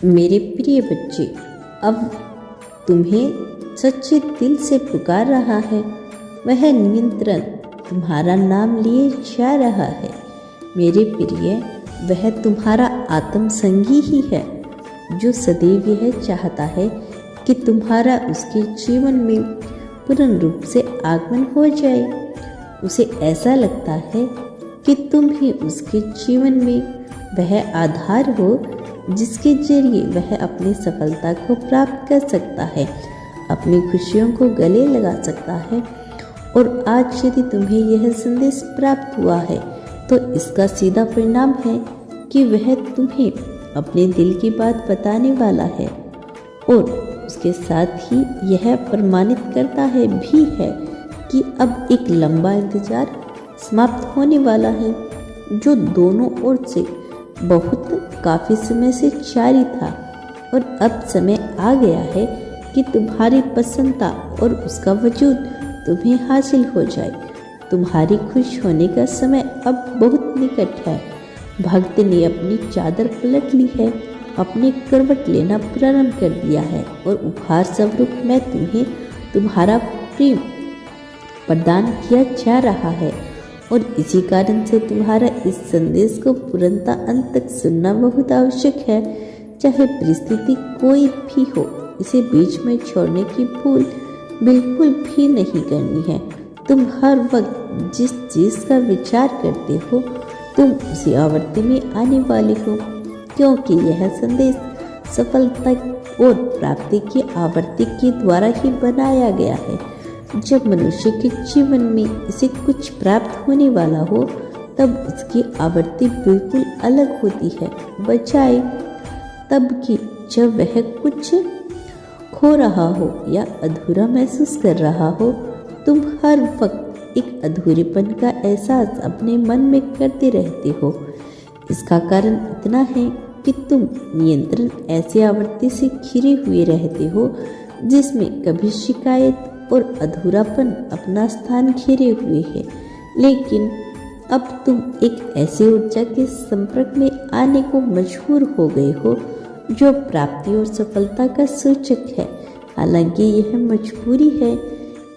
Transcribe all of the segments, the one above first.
मेरे प्रिय बच्चे, अब तुम्हें सच्चे दिल से पुकार रहा है। वह नियंत्रण तुम्हारा नाम लिए जा रहा है। मेरे प्रिय, वह तुम्हारा आत्म संगी ही है, जो सदैव यह चाहता है कि तुम्हारा उसके जीवन में पूर्ण रूप से आगमन हो जाए। उसे ऐसा लगता है कि तुम ही उसके जीवन में वह आधार हो जिसके जरिए वह अपनी सफलता को प्राप्त कर सकता है, अपनी खुशियों को गले लगा सकता है। और आज यदि तुम्हें यह संदेश प्राप्त हुआ है तो इसका सीधा परिणाम है कि वह तुम्हें अपने दिल की बात बताने वाला है, और उसके साथ ही यह प्रमाणित करता है भी है कि अब एक लंबा इंतजार समाप्त होने वाला है, जो दोनों ओर से बहुत काफ़ी समय से जारी था। और अब समय आ गया है कि तुम्हारी प्रसन्नता और उसका वजूद तुम्हें हासिल हो जाए। तुम्हारी खुश होने का समय अब बहुत निकट है। भक्त ने अपनी चादर पलट ली है, अपनी करवट लेना प्रारंभ कर दिया है, और उपहार स्वरूप मैं तुम्हें तुम्हारा प्रेम प्रदान किया जा रहा है। और इसी कारण से तुम्हारा इस संदेश को पूर्णतः अंत तक सुनना बहुत आवश्यक है। चाहे परिस्थिति कोई भी हो, इसे बीच में छोड़ने की भूल बिल्कुल भी नहीं करनी है। तुम हर वक्त जिस चीज़ का विचार करते हो, तुम उसी आवृत्ति में आने वाले हो, क्योंकि यह संदेश सफलता और प्राप्ति की आवृत्ति के द्वारा ही बनाया गया है। जब मनुष्य के जीवन में इसे कुछ प्राप्त होने वाला हो, तब उसकी आवृत्ति बिल्कुल अलग होती है, बजाय तब कि जब वह कुछ खो रहा हो या अधूरा महसूस कर रहा हो। तुम हर वक्त एक अधूरेपन का एहसास अपने मन में करते रहते हो। इसका कारण इतना है कि तुम नियंत्रण ऐसी आवृत्ति से घिरे हुए रहते हो जिसमें कभी शिकायत और अधूरापन अपना स्थान घेरे हुए है। लेकिन अब तुम एक ऐसी ऊर्जा के संपर्क में आने को मजबूर हो गए हो जो प्राप्ति और सफलता का सूचक है। हालांकि यह मजबूरी है,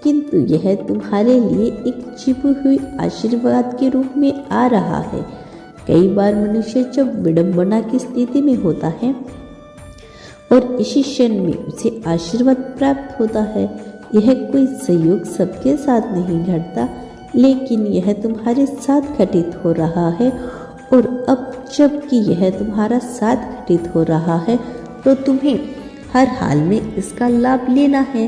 किंतु यह तुम्हारे लिए एक छिपी हुई आशीर्वाद के रूप में आ रहा है। कई बार मनुष्य जब विडंबना की स्थिति में होता है और इसी क्षण में उसे आशीर्वाद प्राप्त होता है। यह कोई संयोग सबके साथ नहीं घटता, लेकिन यह तुम्हारे साथ घटित हो रहा है। और अब जबकि यह तुम्हारा साथ घटित हो रहा है, तो तुम्हें हर हाल में इसका लाभ लेना है।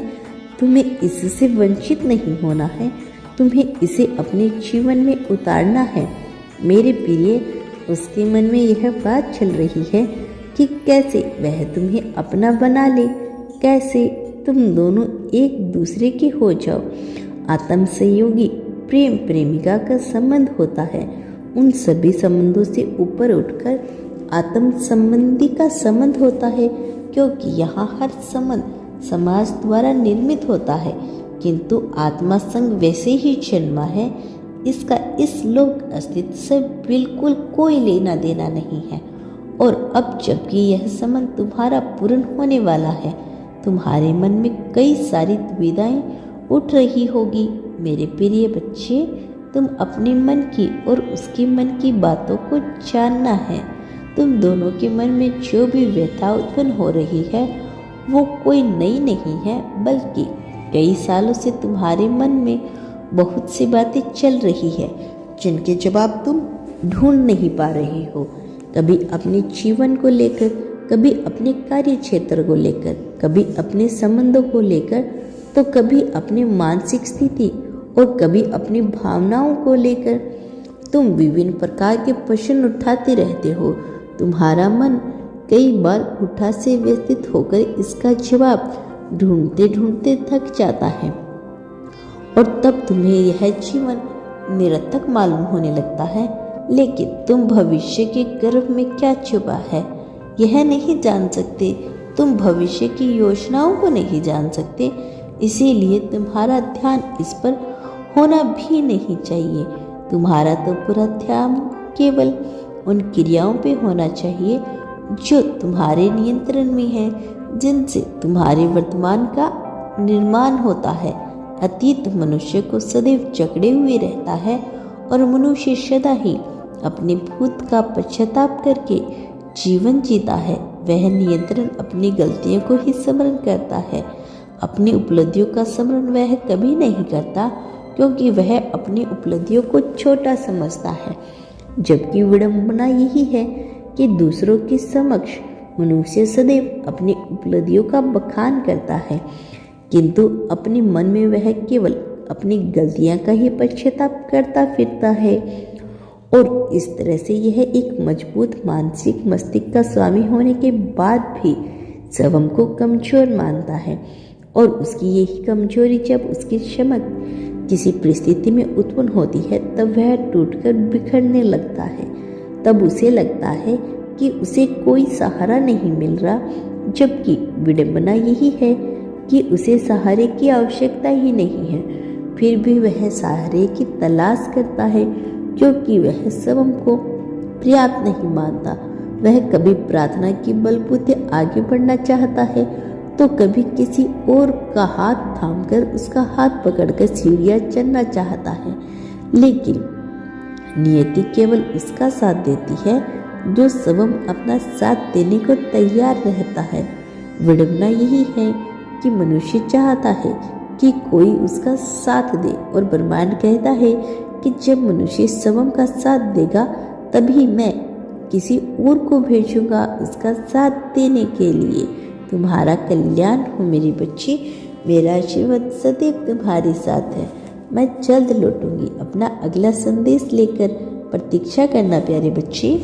तुम्हें इससे वंचित नहीं होना है, तुम्हें इसे अपने जीवन में उतारना है। मेरे प्रिय, उसके मन में यह बात चल रही है कि कैसे वह तुम्हें अपना बना ले, कैसे तुम दोनों एक दूसरे के हो जाओ। आत्म सहयोगी प्रेम प्रेमिका का संबंध होता है। उन सभी संबंधों से ऊपर उठकर आत्म संबंधी का संबंध होता है, क्योंकि यहाँ हर संबंध समाज द्वारा निर्मित होता है, किंतु आत्मा संग वैसे ही जन्मा है। इसका इस लोक अस्तित्व से बिल्कुल कोई लेना देना नहीं है। और अब जबकि यह संबंध तुम्हारा पूर्ण होने वाला है, तुम्हारे मन में कई सारी दुविधाएं उठ रही होगी। मेरे प्रिय बच्चे, तुम अपने मन की और उसके मन की बातों को जानना है। तुम दोनों के मन में जो भी व्यथा उत्पन्न हो रही है, वो कोई नई नहीं है, बल्कि कई सालों से तुम्हारे मन में बहुत सी बातें चल रही है, जिनके जवाब तुम ढूंढ नहीं पा रहे हो। कभी अपने जीवन को लेकर, कभी अपने कार्य क्षेत्र को लेकर, कभी अपने संबंधों को लेकर, तो कभी अपनी मानसिक स्थिति और कभी अपनी भावनाओं को लेकर। तुम विभिन्न प्रकार के प्रश्न उठाते रहते हो। तुम्हारा मन कई बार उठा से व्यतीत होकर इसका जवाब ढूंढते ढूंढते थक जाता है, और तब तुम्हें यह जीवन निरर्थक मालूम होने लगता है। लेकिन तुम भविष्य के गर्भ में क्या छुपा है यह नहीं जान सकते। तुम भविष्य की योजनाओं को नहीं जान सकते, इसीलिए तुम्हारा ध्यान इस पर होना भी नहीं चाहिए। तुम्हारा तो पूरा ध्यान केवल उन क्रियाओं पे होना चाहिए जो तुम्हारे नियंत्रण में है, जिनसे तुम्हारे वर्तमान का निर्माण होता है। अतीत मनुष्य को सदैव जकड़े हुए रहता है और मनुष्य सदा ही अपने भूत का पश्चाताप करके जीवन जीता है। वह नियंत्रण अपनी गलतियों को ही स्मरण करता है, अपनी उपलब्धियों का स्मरण वह कभी नहीं करता, क्योंकि वह अपनी उपलब्धियों को छोटा समझता है। जबकि विडंबना यही है कि दूसरों के समक्ष मनुष्य सदैव अपनी उपलब्धियों का बखान करता है, किंतु अपने मन में वह केवल अपनी गलतियां का ही पश्चाताप करता फिरता है। और इस तरह से यह एक मजबूत मानसिक मस्तिष्क का स्वामी होने के बाद भी स्वयं को कमजोर मानता है। और उसकी यही कमजोरी जब उसकी समझ किसी परिस्थिति में उत्पन्न होती है, तब वह टूटकर बिखरने लगता है। तब उसे लगता है कि उसे कोई सहारा नहीं मिल रहा, जबकि विडंबना यही है कि उसे सहारे की आवश्यकता ही नहीं है। फिर भी वह सहारे की तलाश करता है, क्योंकि वह स्वयं को पर्याप्त नहीं मानता। वह कभी प्रार्थना की बलबूते आगे बढ़ना चाहता है, तो कभी किसी और का हाथ थामकर उसका हाथ पकड़कर सीढ़ियां चढ़ना चाहता है। लेकिन नियति केवल उसका साथ देती है जो स्वयं अपना साथ देने को तैयार रहता है। विडंबना यही है कि मनुष्य चाहता है कि कोई उसका साथ दे, और ब्रह्मांड कहता है कि जब मनुष्य स्वयं का साथ देगा, तभी मैं किसी और को भेजूंगा उसका साथ देने के लिए। तुम्हारा कल्याण हो मेरे बच्चे। मेरा आशीर्वाद सदैव तुम्हारे साथ है। मैं जल्द लौटूंगी। अपना अगला संदेश लेकर प्रतीक्षा करना प्यारे बच्चे।